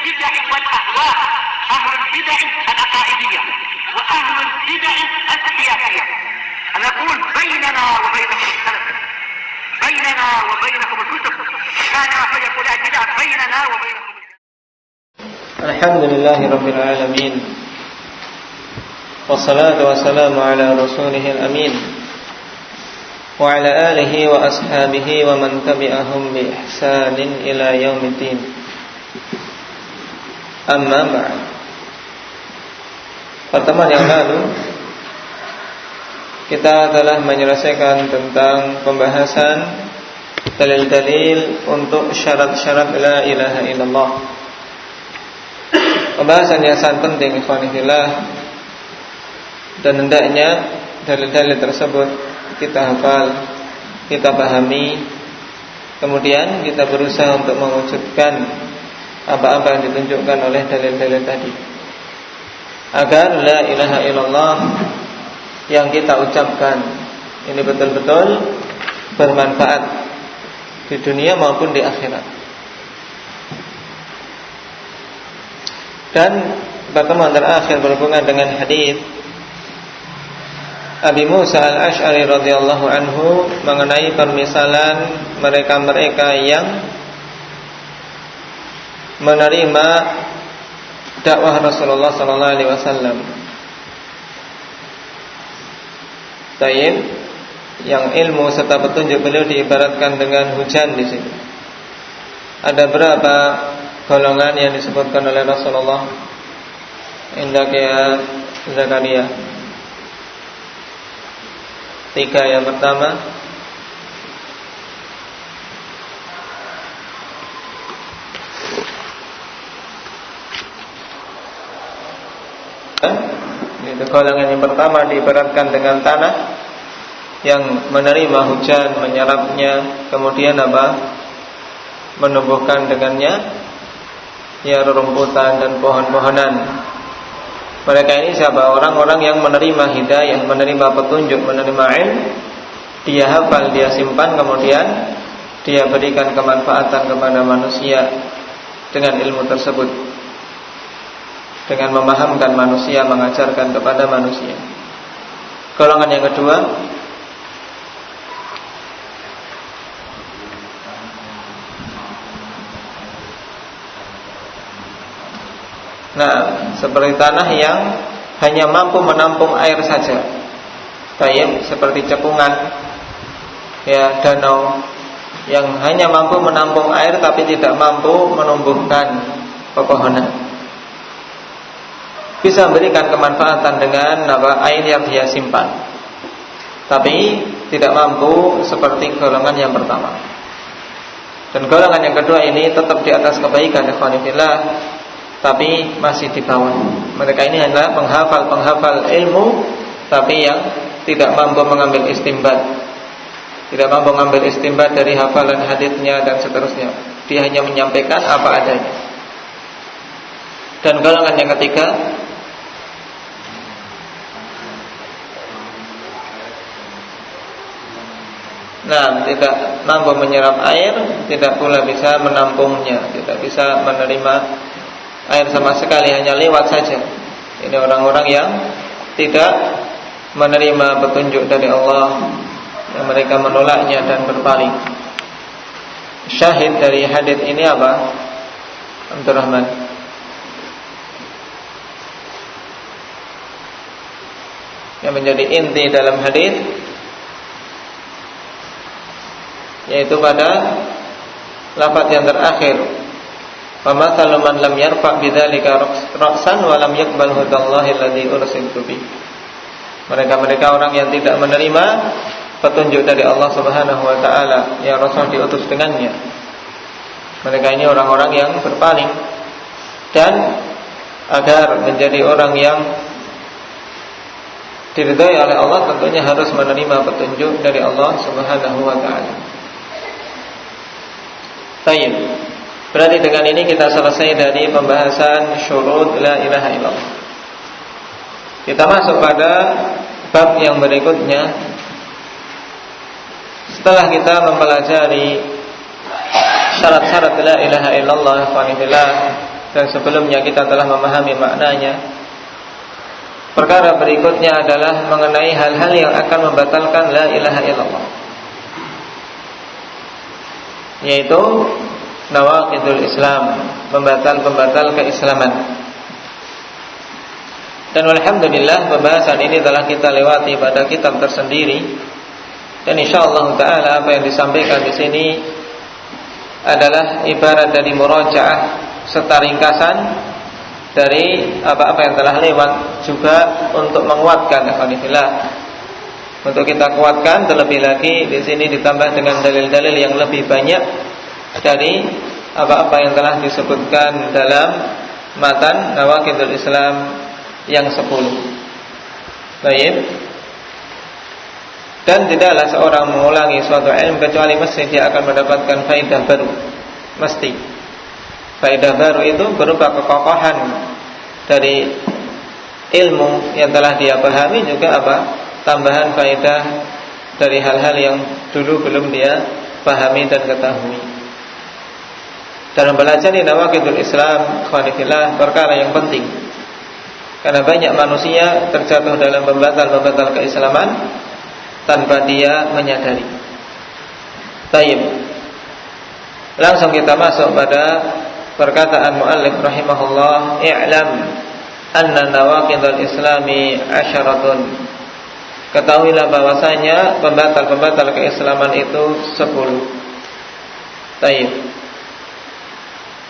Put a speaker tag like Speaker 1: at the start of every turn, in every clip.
Speaker 1: البدع والأهواء، أهل البدع العقائدية وأهل البدع السياسية. أنا أقول بيننا وبينكم السلف، بيننا وبينكم الكتب، كان فيقول البدع بيننا وبينكم.
Speaker 2: الحمد لله رب العالمين، والصلاة والسلام على رسوله الأمين وعلى آله وأصحابه ومن تبعهم بإحسان إلى يوم الدين. Amma ba'd. Pertemuan yang lalu kita telah menyelesaikan tentang pembahasan dalil-dalil untuk syarat-syarat la ilaha illallah. Pembahasan yang sangat penting, ikhwan fillah, dan hendaknya dalil-dalil tersebut kita hafal, kita pahami, kemudian kita berusaha untuk mewujudkan apa-apa yang ditunjukkan oleh dalil-dalil tadi, agar la ilaha illallah yang kita ucapkan ini betul-betul bermanfaat di dunia maupun di akhirat. Dan pertemuan terakhir berhubungan dengan hadis Abi Musa al-Ash'ari radhiyallahu anhu mengenai permisalan mereka-mereka yang menerima dakwah Rasulullah sallallahu alaihi wasallam. Tayyib, yang ilmu serta petunjuk beliau diibaratkan dengan hujan di sini. Ada berapa golongan yang disebutkan oleh Rasulullah? Indak ya Zakaria. 3 yang pertama, itu golongan yang pertama diibaratkan dengan tanah yang menerima hujan, menyerapnya, kemudian apa? Menumbuhkan dengannya ya rerumputan dan pohon-pohonan. Mereka ini siapa? Orang-orang yang menerima hidayah, menerima petunjuk, menerima ilmu, dia hafal, dia simpan, kemudian dia berikan kemanfaatan kepada manusia dengan ilmu tersebut, dengan memahamkan manusia, mengajarkan kepada manusia. Golongan yang kedua, nah, seperti tanah yang hanya mampu menampung air saja. Tayyib, seperti cekungan, ya, danau yang hanya mampu menampung air tapi tidak mampu menumbuhkan pepohonan. Bisa memberikan kemanfaatan dengan air yang dia simpan, tapi tidak mampu seperti golongan yang pertama. Dan golongan yang kedua ini tetap di atas kebaikan, ikhwan fillah, tapi masih di bawah. Mereka ini adalah penghafal ilmu, tapi yang tidak mampu mengambil istinbat, tidak mampu mengambil istinbat dari hafalan hadisnya dan seterusnya. Dia hanya menyampaikan apa adanya. Dan golongan yang ketiga, nah, tidak mampu menyerap air, tidak pula bisa menampungnya, tidak bisa menerima air sama sekali, hanya lewat saja. Ini orang-orang yang tidak menerima petunjuk dari Allah, yang mereka menolaknya dan berpaling. Syahid dari hadis ini apa? Abdurrahman. Yang menjadi inti dalam hadis yaitu pada lafaz yang terakhir, famathalu man lam yarfa' bidzalika ra'san wa lam yaqbal hudallahi alladzi ursiltu bi. Mereka orang yang tidak menerima petunjuk dari Allah Subhanahu wa taala yang Rasul diutus dengannya. Mereka ini orang-orang yang berpaling. Dan agar menjadi orang yang diridhai oleh Allah, tentunya harus menerima petunjuk dari Allah Subhanahu wa taala. Baik. Berarti dengan ini kita selesai dari pembahasan syurut la ilaha illallah. Kita masuk pada bab yang berikutnya. Setelah kita mempelajari syarat-syarat la ilaha illallah, dan sebelumnya kita telah memahami maknanya. Perkara berikutnya adalah mengenai hal-hal yang akan membatalkan la ilaha illallah, yaitu nawaqidul Islam, pembatal-pembatal keislaman. Dan alhamdulillah pembahasan ini telah kita lewati pada kitab tersendiri. Dan insyaallah taala apa yang disampaikan di sini adalah ibarat dari murajaah serta ringkasan dari apa-apa yang telah lewat, juga untuk menguatkan ikhwanillah. Untuk kita kuatkan terlebih lagi di sini ditambah dengan dalil-dalil yang lebih banyak dari apa-apa yang telah disebutkan dalam matan Nawaqidul Islam yang 10. Baik. Dan tidaklah seorang mengulangi suatu ilmu kecuali mesti dia akan mendapatkan faedah baru. Mesti. Faedah baru itu berupa kekokohan dari ilmu yang telah dia pahami, juga apa? Tambahan faedah dari hal-hal yang dulu belum dia pahami dan ketahui. Dalam belajar di Nawaqidul Islam, khawanibillah, perkara yang penting. Karena banyak manusia terjatuh dalam pembatal-pembatal keislaman tanpa dia menyadari. Baik. Langsung kita masuk pada perkataan muallif rahimahullah, i'lam anna nawaqidul islami 'asyaratun. Ketahuilah bahwasanya pembatal-pembatal keislaman itu 10. Baik.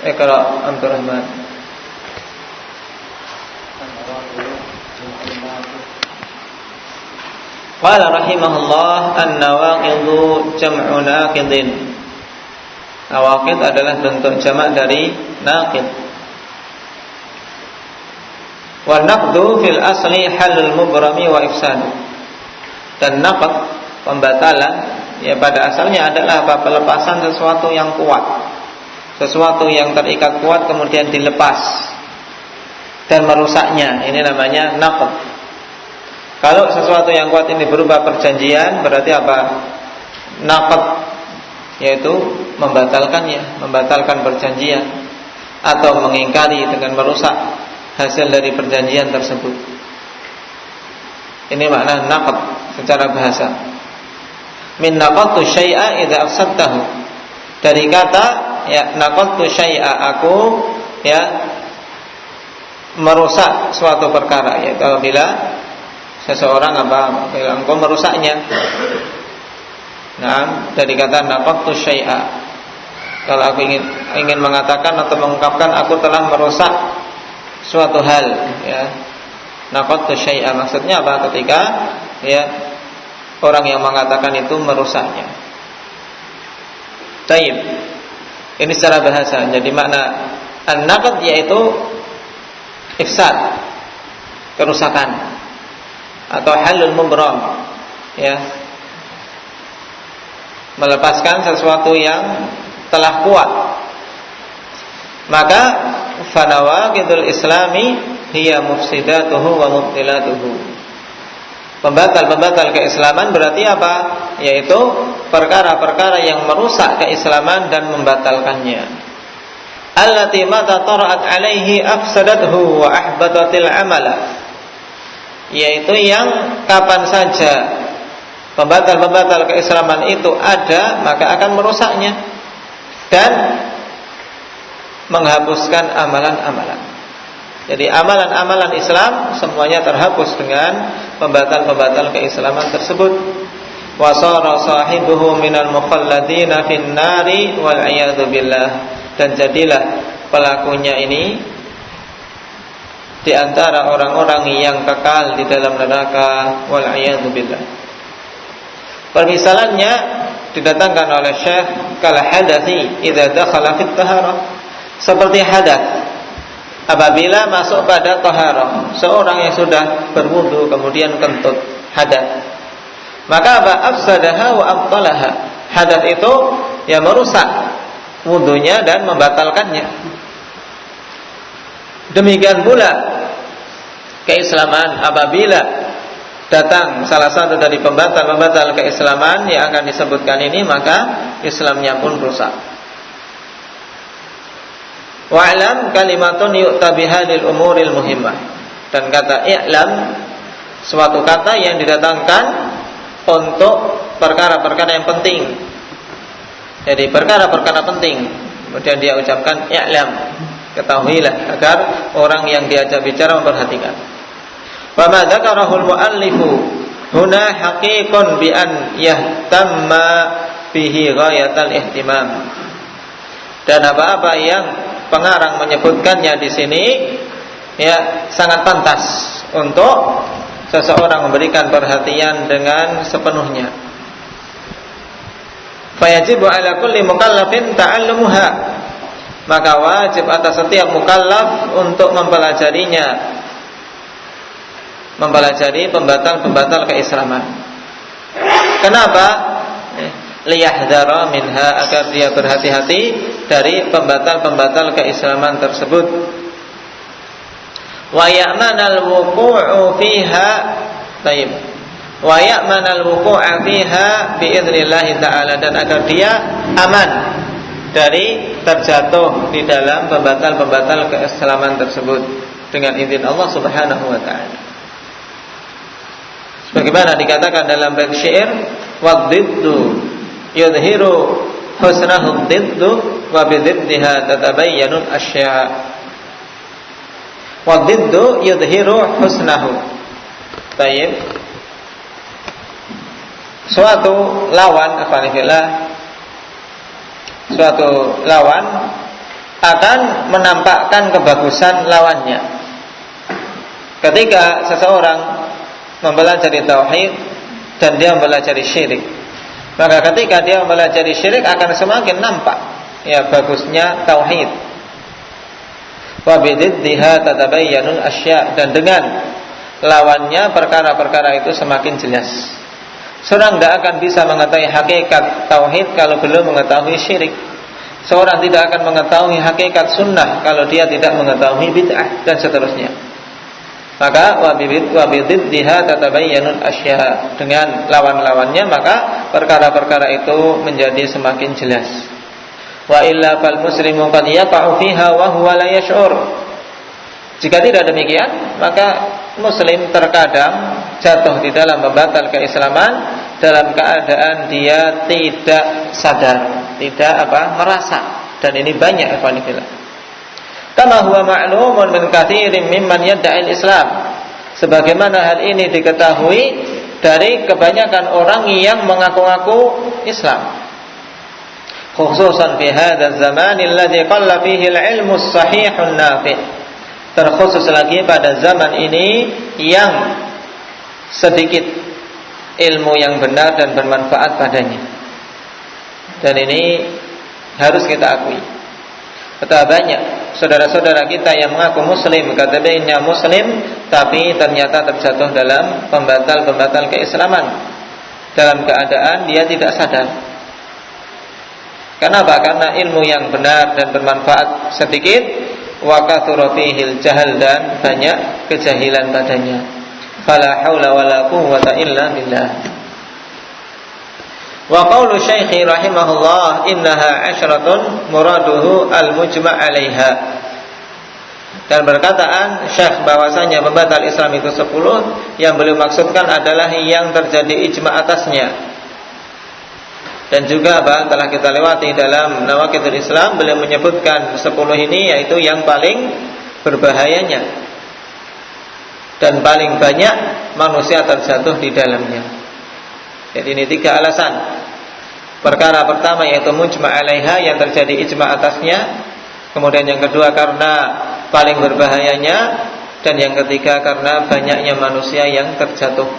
Speaker 2: Iqra Abdul Rahman. Qala rahimahullah, an-nawaqidu jam'u naqidin. Nawaqid adalah bentuk jamak dari naqid. Wa naqdu fil asli halul mubrami wa ifsadu. Dan naqd, pembatalan, ya pada asalnya adalah apa? Pelepasan sesuatu yang kuat. Sesuatu yang terikat kuat kemudian dilepas dan merusaknya. Ini namanya naqd. Kalau sesuatu yang kuat ini berupa perjanjian, berarti apa? Naqd, yaitu membatalkannya, membatalkan perjanjian atau mengingkari dengan merusak hasil dari perjanjian tersebut. Ini makna naqd secara bahasa. Min naqadtu syai'a idza afsadtahu. Dari kata ya naqadtu syai'a, aku ya merusak suatu perkara, yaitu apabila seseorang apa? Bila engkau merusaknya. Nah, dari kata naqadtu syai'a. Kalau aku ingin mengatakan atau mengungkapkan aku telah merusak suatu hal, ya. Naqadtu syai'a maksudnya apa? Ketika ya orang yang mengatakan itu merusaknya. Taib. Ini secara bahasa. Jadi makna an-naqd yaitu ifsad, kerusakan, atau halul mubram, ya, melepaskan sesuatu yang telah kuat. Maka fanawaqidul islami hiya mufsidatuhu wa mubtilatuhu. Pembatal-pembatal keislaman berarti apa? Yaitu perkara-perkara yang merusak keislaman dan membatalkannya. Allati mata tara'at alaihi afsadathu wa ahbatatil amala. Yaitu yang kapan saja pembatal-pembatal keislaman itu ada, maka akan merusaknya dan menghapuskan amalan-amalan. Jadi amalan-amalan Islam semuanya terhapus dengan pembatal-pembatal keislaman tersebut. Wa sara sahibuhu minal mukhalladina fin nari wal a'yadu billah. Dan jadilah pelakunya ini di antara orang-orang yang kekal di dalam neraka, wal a'yadu billah. Permisalannya didatangkan oleh Syekh kal hadathi idza dakhala fit taharah. Seperti hadath apabila masuk pada taharah, seorang yang sudah berwudu kemudian kentut, hadath. Maka apa? Afsadaha wa abtalaha. Hadath itu ya merusak wudunya dan membatalkannya. Demikian pula keislaman apabila datang salah satu dari pembatal-pembatal keislaman yang akan disebutkan ini, maka Islamnya pun rusak. Wa'lam kalimatun yu'ta biha lil umuril muhimmah. Dan kata i'lam, suatu kata yang didatangkan untuk perkara-perkara yang penting. Jadi perkara-perkara penting, kemudian dia ucapkan i'lam, ketahuilah, agar orang yang diajak bicara memperhatikan. Wa ma dzakarahul muallifu huna haqiqun bi an yahtamma bihi ghayatal ihtimam. Dan apa-apa yang pengarang menyebutkannya di sini ya sangat pantas untuk seseorang memberikan perhatian dengan sepenuhnya. Fayajibu ala kulli mukallafin ta'allumuha. Maka wajib atas setiap mukallaf untuk mempelajarinya, mempelajari pembatal-pembatal keislaman. Kenapa? Liyahdhara minha, agar dia berhati-hati dari pembatal-pembatal keislaman tersebut. Wa ya'manal wuqu'u fiha, baik. Wa ya'manal wuqu'u fiha bi'idznillah ta'ala, dan agar dia aman dari terjatuh di dalam pembatal-pembatal keislaman tersebut dengan izin Allah Subhanahu wa taala. Sebagaimana dikatakan dalam bait syair, wadiddu yudhiru husnahu diddu wa bididdiha tatabayyanul asya'. Wadiddu yudhiru husnahu. Baik. Suatu lawan, suatu lawan akan menampakkan kebagusan lawannya. Ketika seseorang mempelajari tauhid dan dia mempelajari syirik, maka ketika dia mempelajari syirik akan semakin nampak ya bagusnya tauhid. Wa bididdiha tatabayyanul asya', dan dengan lawannya perkara-perkara itu semakin jelas. Seorang tidak akan bisa mengetahui hakikat tauhid kalau belum mengetahui syirik. Seorang tidak akan mengetahui hakikat sunnah kalau dia tidak mengetahui bid'ah, dan seterusnya. Maka wabididdiha tatabayyanul asya', dengan lawan-lawannya maka perkara-perkara itu menjadi semakin jelas. Wa illa fal muslimu qad yaqa'u fiha wa huwa la yash'ur. Jika tidak demikian, maka muslim terkadang jatuh di dalam pembatal keislaman dalam keadaan dia tidak sadar, tidak merasa. Dan ini banyak ikhwan fillah. Kama huwa ma'lumun min katsirin mimman yad'il Islam. Sebagaimana hal ini diketahui dari kebanyakan orang yang mengaku-ngaku Islam. Khususan fi hadzal zaman alladzi qalla fihi al-'ilmu as-sahihun nafi'. Terkhusus lagi pada zaman ini yang sedikit ilmu yang benar dan bermanfaat padanya. Dan ini harus kita akui. Betapa banyak saudara-saudara kita yang mengaku muslim, katanya muslim, tapi ternyata terjatuh dalam pembatal-pembatal keislaman dalam keadaan dia tidak sadar. Kenapa? Karena ilmu yang benar dan bermanfaat sedikit, wa kathura fihil jahal, dan banyak kejahilan padanya. Fala haula wala quwwata illa billah. Wa qaulu syekhi rahimahullah innaha 'ashratun muraduhu al-mujma' 'alaiha. Dan perkataan Syekh bahwasanya pembatal Islam itu 10, yang beliau maksudkan adalah yang terjadi ijma' atasnya. Dan juga telah kita lewati dalam Nawaqidul Islam, beliau menyebutkan 10 ini yaitu yang paling berbahayanya dan paling banyak manusia terjatuh di dalamnya. Jadi ini 3 alasan. Perkara pertama yaitu mujma' 'alaiha, yang terjadi ijma' atasnya. Kemudian yang kedua karena paling berbahayanya, dan yang ketiga karena banyaknya manusia yang terjatuh.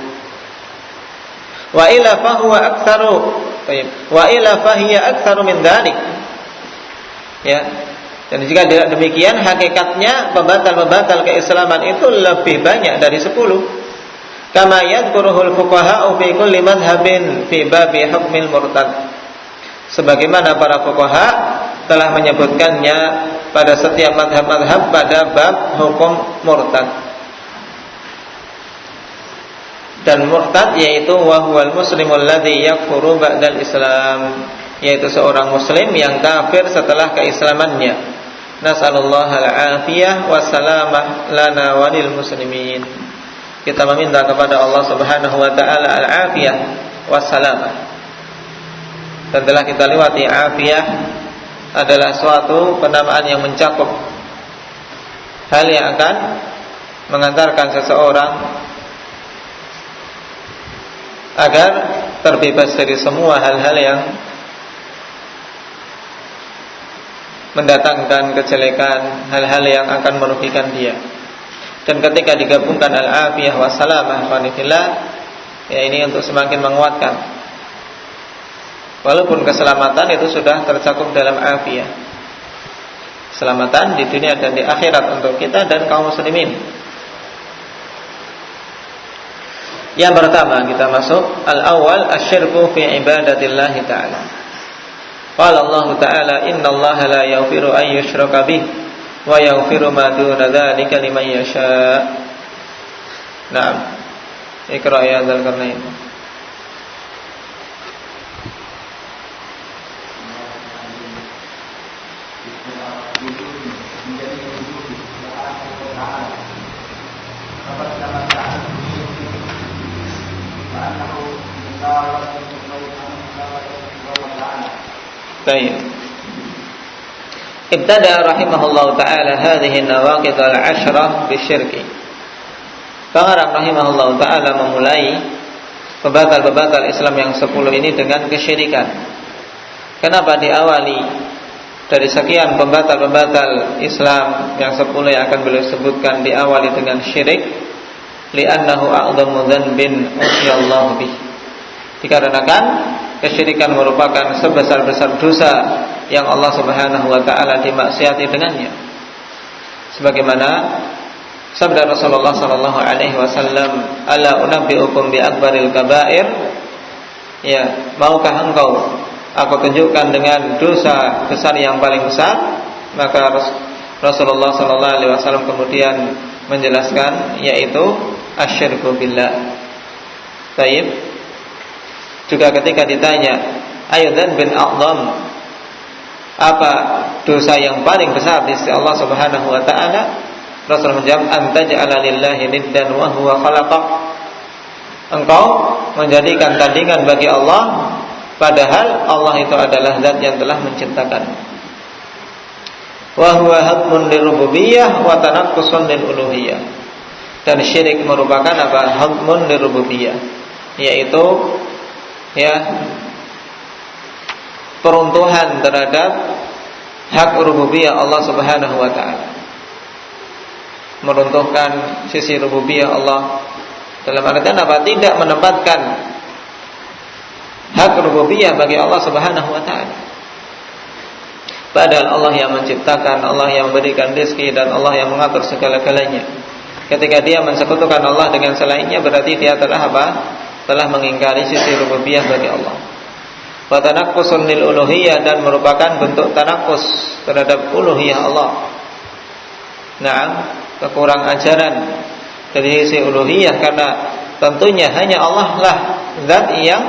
Speaker 2: Wa ila fahuwa aktsaru, wa ila fahiya aktsaru min dzalik. Ya. Dan jika tidak demikian, hakikatnya pembatal-pembatal keislaman itu lebih banyak dari 10. Kama yadhkuruhul fuqaha'u fi kulli madhhabin fi babi hukmil murtad. Sebagaimana para fuqaha telah menyebutkannya pada setiap madhab-madhab pada bab hukum murtad. Dan murtad yaitu wahwal muslimul ladzi yakfuru ba'dal Islam, yaitu seorang muslim yang kafir setelah keislamannya. Nas'alullah al-afiyah wassalamah lana wa lil muslimin. Kita meminta kepada Allah Subhanahu wa taala al-afiyah wassalamah. Dan telah kita lewati afiyah adalah suatu penamaan yang mencakup hal yang akan mengantarkan seseorang agar terbebas dari semua hal-hal yang mendatangkan kejelekan, hal-hal yang akan merugikan dia. Dan ketika digabungkan al-afiyah wassalamah ya ini untuk semakin menguatkan. Walaupun keselamatan itu sudah tercakup dalam afiyah, keselamatan di dunia dan di akhirat untuk kita dan kaum muslimin. Yang pertama kita masuk al-awwal asyirku fi ibadatillah ta'ala. Qala Allah ta'ala innallaha la yaghfiru an yushraka bih wa yaghfiru ma duna dzalika liman yasha. Naam. Iqra ya Dzal Qarnain. Baik. Ibtada rahimahullah ta'ala hadhihi an-nawaqid al-'ashrah bisyirki. Pengarang rahimahullah ta'ala memulai pembatal-pembatal Islam yang 10 ini dengan kesyirikan. Kenapa diawali dari sekian pembatal-pembatal Islam yang 10 yang akan beliau sebutkan diawali dengan syirik? Li'annahu a'dhamu dhanbin usyallahu bih. Dikarenakan kesyirikan merupakan sebesar-besar dosa yang Allah Subhanahu wa taala dimaksiati dengannya. Sebagaimana sabda Rasulullah sallallahu alaihi wasallam, "Ala unabbiukum bi akbaril kaba'ir?" Ya, maukah engkau aku tunjukkan dengan dosa besar yang paling besar? Maka Rasulullah sallallahu alaihi wasallam kemudian menjelaskan, yaitu asyirku billah. Baik. Juga ketika ditanya, ayudzan bin a'dham, apa dosa yang paling besar di sisi Allah Subhanahu wa taala? Rasul menjawab, antaj'ala lillahi niddan wa huwa khalaqak. Engkau menjadikan tandingan bagi Allah padahal Allah itu adalah zat yang telah menciptakan. Wa huwa hadmun lirububiyyah wa tanaqqusun liluluhiyyah. Dan syirik merupakan apa? Hadmun lirububiyyah, yaitu peruntuhan terhadap hak rububiyah Allah Subhanahu wa taala. Meruntuhkan sisi rububiyah Allah dalam artian apa? Tidak menempatkan hak rububiyah bagi Allah Subhanahu wa taala. Padahal Allah yang menciptakan, Allah yang memberikan rezeki dan Allah yang mengatur segala-galanya. Ketika dia mensekutukan Allah dengan selainnya, berarti dia telah apa? Telah mengingkari sisi rububiyah bagi Allah. Wa tanaqqusun lil uluhiyah, dan merupakan bentuk tanaqqus terhadap uluhiyah Allah. Naam, kekurang ajaran dari sisi uluhiyah, karena tentunya hanya Allah lah zat yang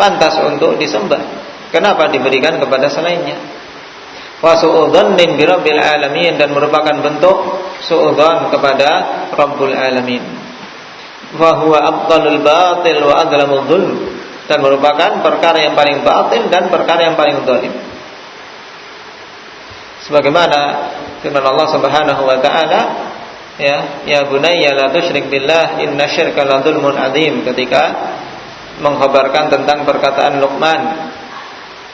Speaker 2: pantas untuk disembah. Kenapa diberikan kepada selainnya? Wa su'udzannin bi rabbil alamin, dan merupakan bentuk su'udzan kepada Rabbul alamin. Wa huwa abtalul batil wa adlamul dzulm, dan merupakan perkara yang paling batil dan perkara yang paling zalim. Sebagaimana firman Allah Subhanahu wa taala, ya bunayya la tusyrik billah inna syirka la dzulmun adzim, ketika mengkhabarkan tentang perkataan Luqman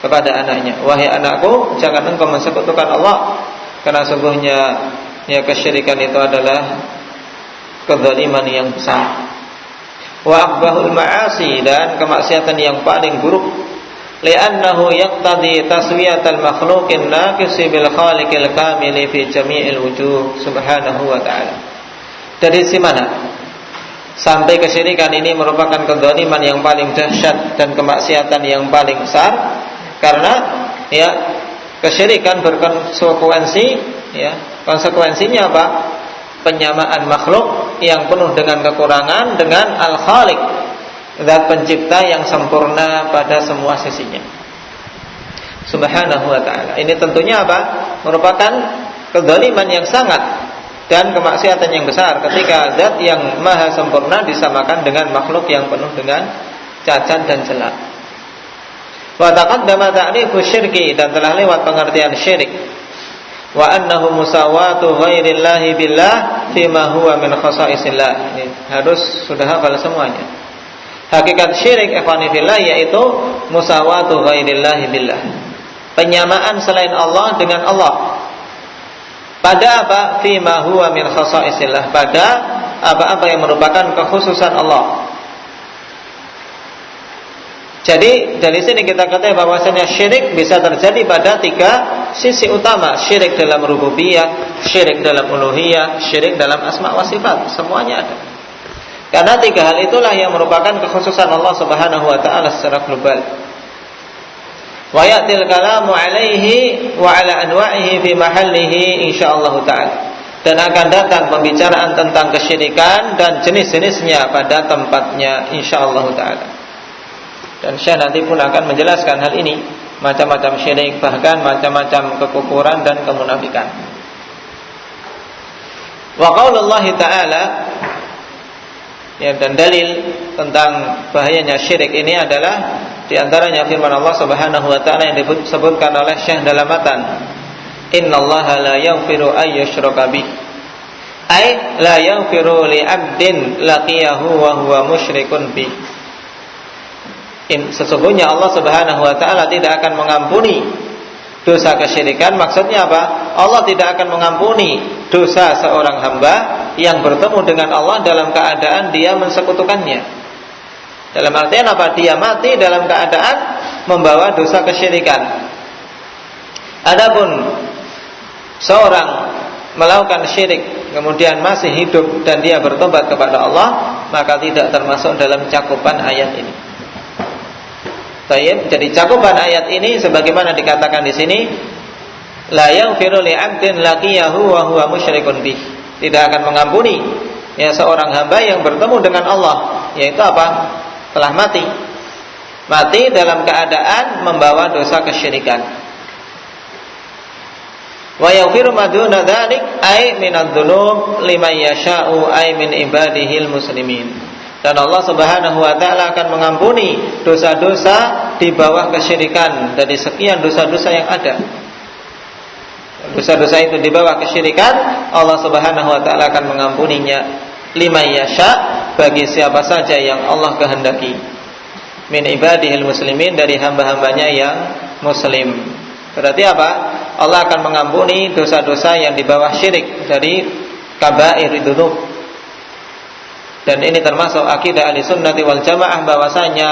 Speaker 2: kepada anaknya, wahai anakku, jangan engkau mensekutukan Allah, karena sungguhnya kesyirikan itu adalah kezaliman yang besar. Wa akbahul ma'asi, dan kemaksiatan yang paling buruk. Li'annahu yaqtadi taswiyatal makhluqin naqisi bil khaliqil kamili fi jami'il wujuh subhanahu wa ta'ala. Dari sisi mana? Sampai kesyirikan ini merupakan kezaliman yang paling dahsyat dan kemaksiatan yang paling besar, karena kesyirikan berkonsekuensi, konsekuensinya apa? Penyamaan makhluk yang penuh dengan kekurangan dengan Al-Khaliq, zat pencipta yang sempurna pada semua sisinya. Subhanahu wa ta'ala. Ini tentunya apa? Merupakan kezaliman yang sangat dan kemaksiatan yang besar ketika zat yang maha sempurna disamakan dengan makhluk yang penuh dengan cacat dan celah. Wa taqaddama ta'rifu syirki, dan telah lewat pengertian syirik. Wa annahu musawatu ghairillahi billah fima huwa min khasaisillah. Ini harus sudah hafal semuanya. Hakikat syirik ikhwani fillah yaitu musawatu ghairillahi billah. Penyamaan selain Allah dengan Allah. Pada apa? Fima huwa min khasaisillah. Pada apa-apa yang merupakan kekhususan Allah. Jadi dari sini kita katakan bahwasanya syirik bisa terjadi pada tiga sisi utama: syirik dalam rububiyah, syirik dalam uluhiyah, syirik dalam asma wa sifat. Semuanya ada. Karena tiga hal itulah yang merupakan kekhususan Allah Subhanahu wa taala secara global. Wa ya'til kalamu 'alaihi wa 'ala anwa'ihi fi mahallihi insyaallah taala. Dan akan datang pembicaraan tentang kesyirikan dan jenis-jenisnya pada tempatnya insyaallah taala. Dan Syekh nanti pun akan menjelaskan hal ini, macam-macam syirik, bahkan macam-macam kekufuran dan kemunafikan. Wa qaulullah ta'ala, ya, dan dalil tentang bahayanya syirik ini adalah diantaranya firman Allah Subhanahu wa ta'ala yang disebutkan oleh Syekh dalam matan, innallaha la yaghfiru ay yushraka bih, ay la yaghfiru li 'abdin laqiyahu wa huwa musyrikun bih. Sesungguhnya Allah Subhanahu wa ta'ala tidak akan mengampuni dosa kesyirikan. Maksudnya apa? Allah tidak akan mengampuni dosa seorang hamba yang bertemu dengan Allah dalam keadaan dia mensekutukannya. Dalam artian apa? Dia mati dalam keadaan membawa dosa kesyirikan. Adapun seorang melakukan syirik kemudian masih hidup dan dia bertobat kepada Allah, maka tidak termasuk dalam cakupan ayat ini. Baik, jadi cakupan ayat ini sebagaimana dikatakan di sini, la yaghfiru li 'abdin laqiyahu wa huwa musyrikun bih. Tidak akan mengampuni ya seorang hamba yang bertemu dengan Allah, yaitu apa? Telah mati. Mati dalam keadaan membawa dosa kesyirikan. Wa yaghfiru ma duna dzalik ay minadz-dzunub liman yasha'u ay min ibadihil muslimin. Dan Allah Subhanahu wa ta'ala akan mengampuni dosa-dosa di bawah kesyirikan dari sekian dosa-dosa yang ada. Dosa-dosa itu di bawah kesyirikan, Allah Subhanahu wa ta'ala akan mengampuninya liman yasha, bagi siapa saja yang Allah kehendaki. Min ibadihil muslimin, dari hamba-hambanya yang muslim. Berarti apa? Allah akan mengampuni dosa-dosa yang di bawah syirik dari kabair dzunub. Dan ini termasuk akidah Ahlussunnah wal Jamaah, bahwasanya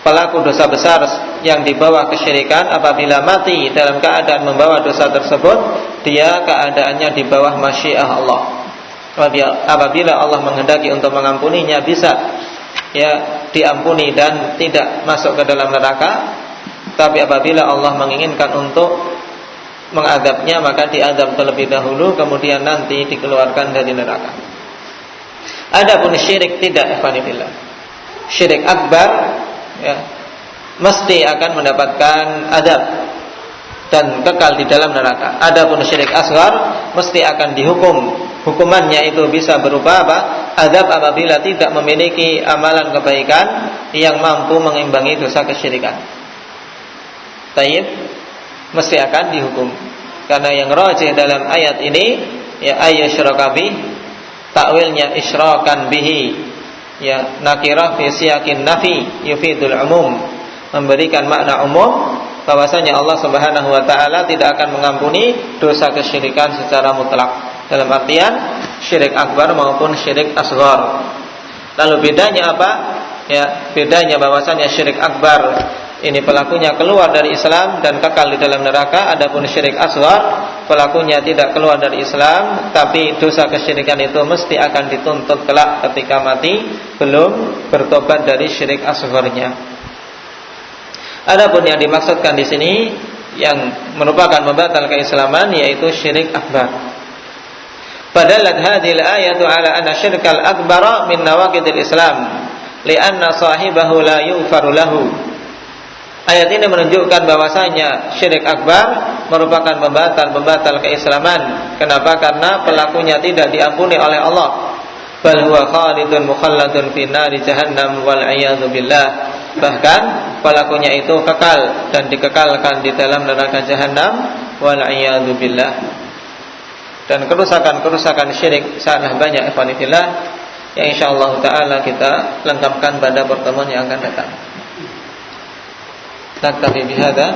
Speaker 2: pelaku dosa besar yang di bawah kesyirikan apabila mati dalam keadaan membawa dosa tersebut, dia keadaannya di bawah masyiah Allah. Apabila Allah menghendaki untuk mengampuninya, bisa ya diampuni dan tidak masuk ke dalam neraka. Tapi apabila Allah menginginkan untuk mengadabnya, maka diadab terlebih dahulu, kemudian nanti dikeluarkan dari neraka. Adapun syirik tidak, ikhwanillah, syirik akbar ya, mesti akan mendapatkan adab dan kekal di dalam neraka. Adapun syirik asghar mesti akan dihukum. Hukumannya itu bisa berupa apa? Adab apabila tidak memiliki amalan kebaikan yang mampu mengimbangi dosa kesyirikan. Tayyib, mesti akan dihukum. Karena yang rajih dalam ayat ini ya ayyusyraka bih, takwilnya isyrakan bihi, ya nakirah fi siyakin nafi yufidul umum, memberikan makna umum bahwasanya Allah Subhanahu wa taala tidak akan mengampuni dosa kesyirikan secara mutlak, dalam artian syirik akbar maupun syirik asghar. Lalu bedanya apa? Ya, bedanya bahwasanya syirik akbar ini pelakunya keluar dari Islam dan kekal di dalam neraka. Adapun syirik asghar, pelakunya tidak keluar dari Islam, tapi dosa kesyirikan itu mesti akan dituntut kelak ketika mati belum bertobat dari syirik asgharnya. Adapun yang dimaksudkan di sini yang merupakan membatal keislaman yaitu syirik akbar. Fadalat hadhil ayatu ala anna syirkal akbara min nawaqidil Islam li'anna sahibahu la yughfaru lahu. Ayat ini menunjukkan bahwasanya syirik akbar merupakan pembatal keislaman. Kenapa? Karena pelakunya tidak diampuni oleh Allah. Bal huwa khalidun mukhalladun fi nari jahannam wal a'yadzu billah. Bahkan pelakunya itu kekal dan dikekalkan di dalam neraka jahanam wal a'yadzu billah. Dan kerusakan syirik sangat banyak ikhwan fillah yang insyaallah taala kita lengkapkan pada pertemuan yang akan datang. Naktafi bihadza